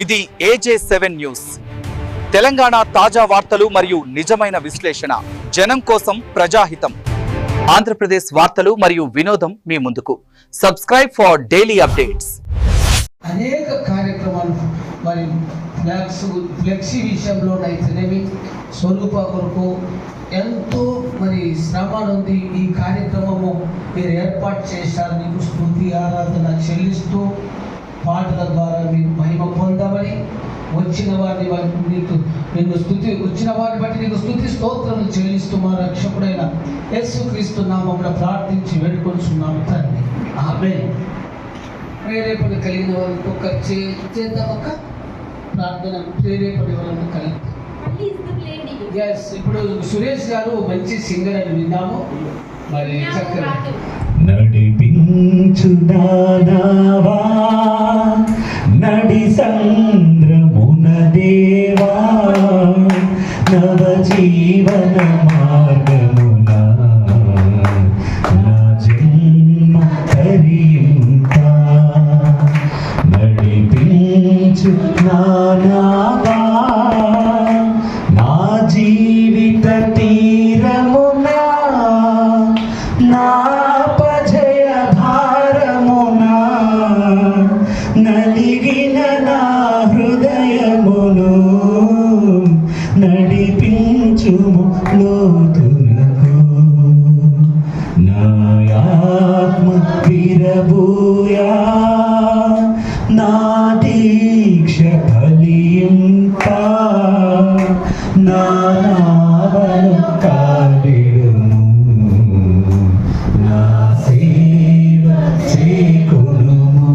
ఇది AJ7 news. Telangana తాజా వార్తలు మరియు నిజమైన విశ్లేషణ. జనం కోసం ప్రజాహితం. ఆంధ్రప్రదేశ్ వార్తలు మరియు వినోదం మీ ముందుకు. Subscribe for daily updates. అనేక కార్యక్రమాలు మరి ఫ్లెక్సీ విషయంలో అయితేనేమి స్వరూప కొరకు ఎంతో మరి శ్రమ ఉంది. ఈ కార్యక్రమము మీరు ఏర్పాటు చేశారు. మీకు స్తుతి ఆరాధన చెల్లిస్తూ పాటల ద్వారా మీరు మహిమ పొందమని వచ్చిన వారిని వచ్చిన వారిని బట్టి నీకు స్తుతి స్తోత్రములు చెల్లిస్తూ మా రక్షకుడైన యేసుక్రీస్తు నామమున ప్రార్థించి వేడుకొంచున్నాము తండ్రి. ఆమేన్. ప్రేరేపణ కలిగిన వాళ్ళతో చేద్దాం ఒక ప్రార్థన. ప్రేరేపణ వాళ్ళని కలిగి ఇప్పుడు సురేష్ గారు మంచి సింగర్ అని విన్నాము. మరి చక్కగా నడిపించు నానావా నడి సంద్రమున దేవా నవ జీవన మార్గమున నా జన్మ తరింపా నడిపించు నానావా నా జీవిత తీరమునా నా పజయ భారమునా నలిగిన నా హృదయమును నడిపించుము లోతులకు నా ఆత్మ విరబూయా నా దీక్ష ఫలింపా నా నావను కాలిడుము నా సేవ చేకొనుము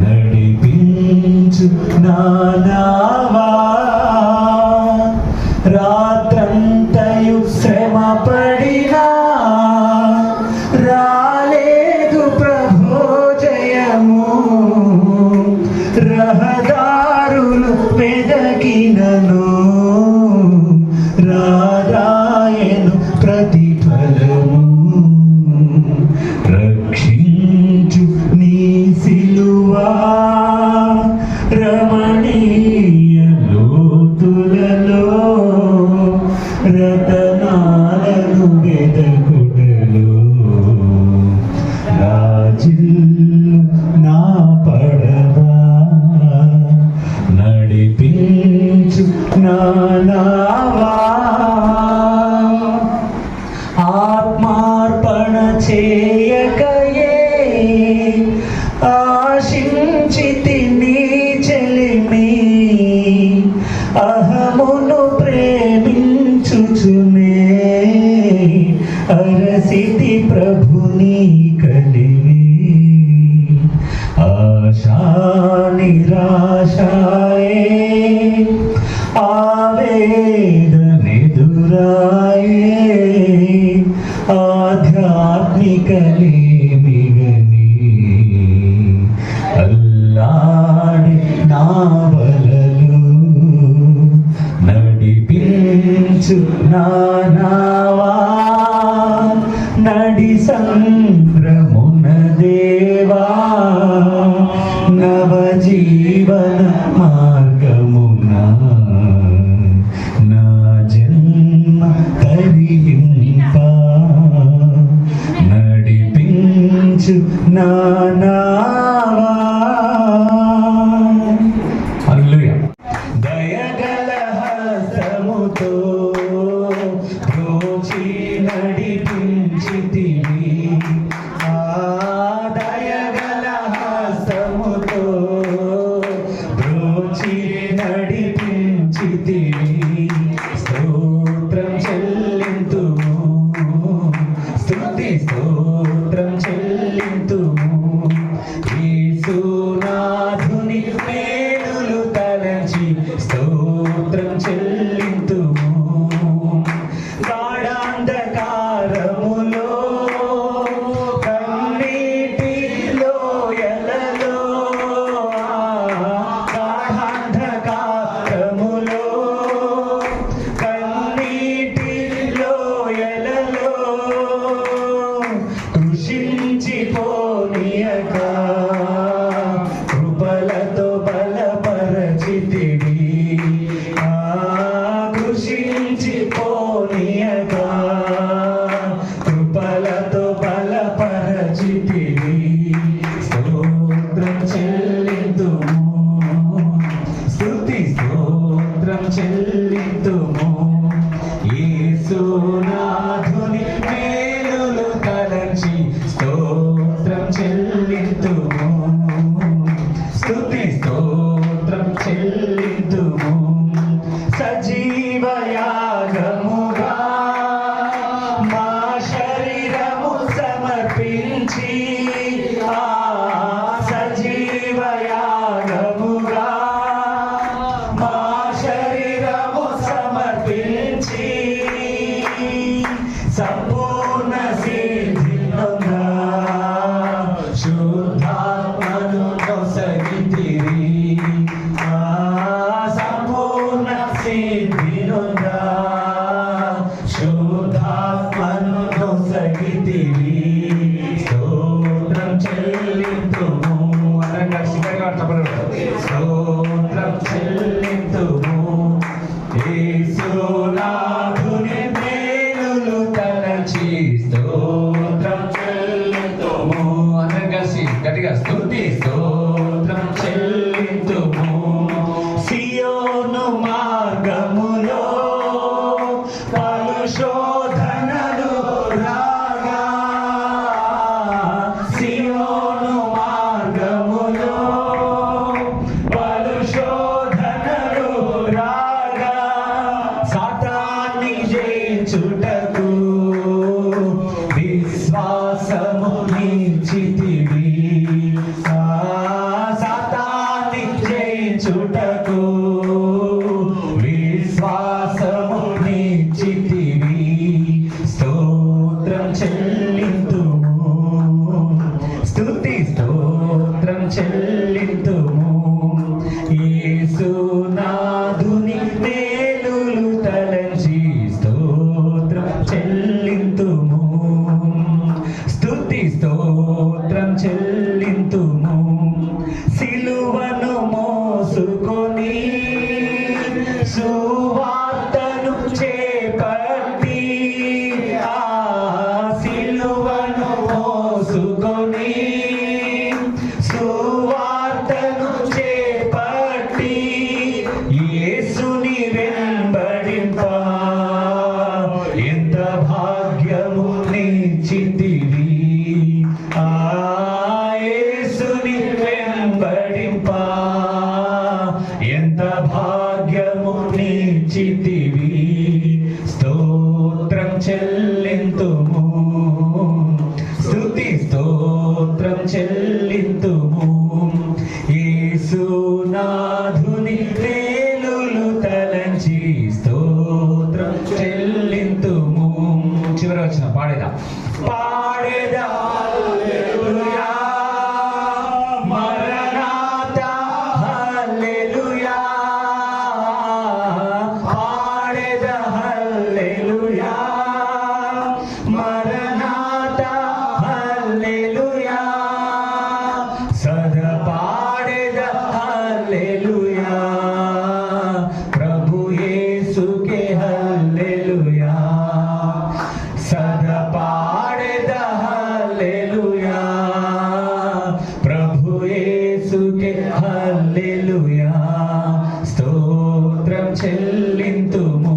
నడిపించు నా నావా రాత్రంతయు శ్రమ పడినా రాలేదు ప్రభో జయము రహదారులు వెదకినను రారాయను ప్రతిఫలము రక్షించు నీ సిలువా రమణీయ లోతులలో రతనాలను వెదకుడలో రాజిల్లు నా పడవా నడిపించు నా నావా ఆత్మార్పణ చేయకయే ఆశించితి నీ చెలిమి అహమును ప్రేమించుచునే అరసితి ప్రభుని కలిమి ఆశా నిరాశాయే ఆవేదనెదురాయే ఆధ్యాత్మికలేమిగని అల్లాడి నా వలలు నడిపించు నా నావా నడి సంద్రమున దేవా నవ జీవన మార్గమునా నా జన్మ తరింపా నడిపించు నా నావా. హల్లెలూయా. దయగల హస్తముతో బ్రోచి నడిపించితివి దయగల హస్తముతో బ్రోచి నడిపించితివి స్తోత్రం చెల్లింతుము స్తుతి స్తోత్రం చెల్లింతుము స్తోత్రం చెల్లింతుము. సజీవయాగముగా మా శరీరము సమర్పించి, సజీవయాగముగా మా శరీరము సమర్పించి, సంపూర్ణ సిద్ధిగా శుద్ధాత్మను నొసగితిరి. సంపూర్ణ సిద్ధిగా శుద్ధాత్మను నొసగితిరి. స్తోత్రం చెల్లింతుము. అనగా శిఖరంగా స్తోత్రం చెల్లింతుము. యేసునాథుని మేలులు తలచి స్తోత్రం చెల్లింతుము. అనగా గట్టిగా స్తుతి స్తోత్రం చెల్లింతుము. సియోను మార్గములో పలు శోధనలు రాగా, సియోను మార్గములో పలు శోధనలు రాగా, సాతాన్ని జయించుటకు విశ్వాసము నిలిచితివి. సాతాన్ని జయించుటకు విశ్వాసము నిలిచితివి. స్తోత్రం చెల్లింతుము. స్తుతి స్తోత్రం చెల్లింతుము. యేసునాథుని మేలులు తలచి స్తోత్రం చెల్లింతుము. స్తుతి స్తోత్రం చెల్లింతుము. సిలువను మోసుకొని సువార్తను చేపట్టి, సిలువను మోసుకొని సువార్తను చేపట్టి, యేసుని వెంబడింప ఎంత భాగ్యము నిచ్చితివి. యేసుని వెంబడింప ఎంత భాగ్యము నిచ్చితివి. స్తోత్రం చెల్లింతుము. స్తుతి స్తోత్రం చెల్లింతుము. యేసునాథుని మేలులు తలంచి స్తోత్రం చెల్లింతుము. చివరి వచ్చిన పాడేదా హల్లెలూయా, మరణాతా హల్లెలూయా, పాడేదా హల్లెలూయా, మరణాతా హల్లెలూయా, సదా పాడేదా హల్లెలూయా, ప్రభు యేసుకే హల్లెలూయా, సదా పాడేదా హల్లెలూయా, ప్రభు యేసుకే హల్లెలూయా. స్తోత్రం చెల్లింతుము.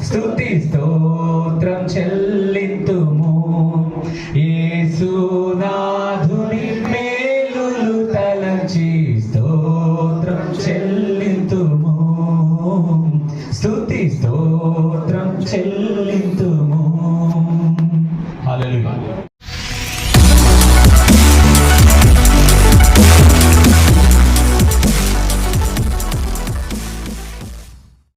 స్తుతి స్తోత్రం చెల్లింతుము. యేసునాథుని మేలులు తలచి స్తోత్రం చెల్లి